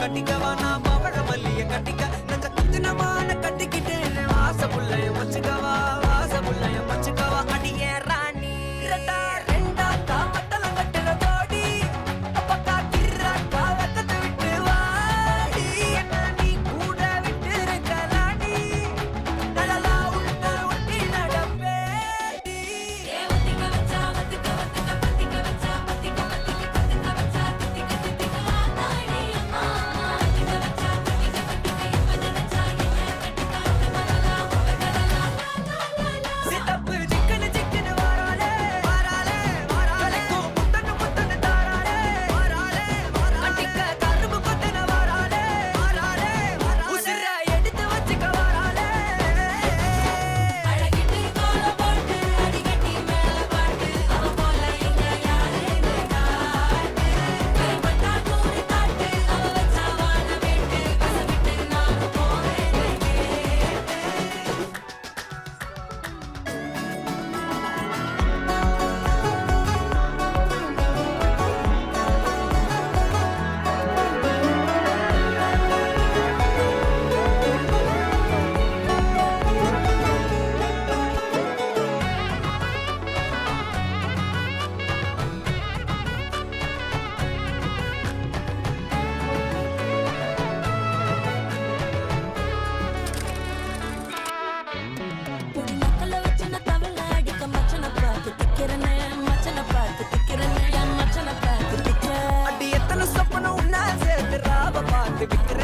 கட்டிக்கவா நான் பவழ மல்லிய கட்டிக்க நஞ்ச குத்தினமான கட்டிக்கிட்டு வாச புள்ளைய வச்சுக்கவா வாச புள்ளைய வச்சுக்கவா அடியே ராணி ரெண்டா ரெண்டா தாமட்டல கட்டுற தோடி அப்பக்கா கிர்ரா காலக்கத்தை விட்டு வாடி என்ன நீ கூட விட்டு இருக்கலாடி நடலா உள்ள ஒட்டி நடப்பேடி ஒத்திக்க வச்சா ஒத்திக்க ஒத்திக்க பத்திக்க வச்சா பத்திக்க பத்திக்க பத்திக்க வச்சா தித்திக்க தித்திக்க ஆத்தாடி அம்மா ஒத்திக்க வச்சா பத்திக்க பத்திக்க இப்ப நினைச்சா என்ன கட்டிக்காட்டு வரலா வரலா சித்தப்பு சிக்கன சிக்கன வாராலே வாராலே வாராலே முத்தன முத்தன தாராலே வாராலே வாராலே அடிக்க கரும்பு கொத்தன வாராலே வாராலே வாராலே உசிர எடுத்து வச்சுக்க வாராலே அழகிட்டு கோல போட்டு அடிகட்டி மேல பாட்டு அவ போல எங்க யாருன்னு காட்டு கைப்பட்டா கூறி காட்டு அவ வச்சா வாழ வேட்டு கசவிட்டு நான் போறேன் புடி நக்கல வச்சு நான் தவள அடிக்க மச்சனை பார்த்து திக்கிறனே மச்சனை பார்த்து திக்கிறனே என் மச்சனை பார்த்து திக்கிற அடி எத்தனை சொப்பனம் உன்னா சேர்த்து ராவ பார்த்து விக்கிற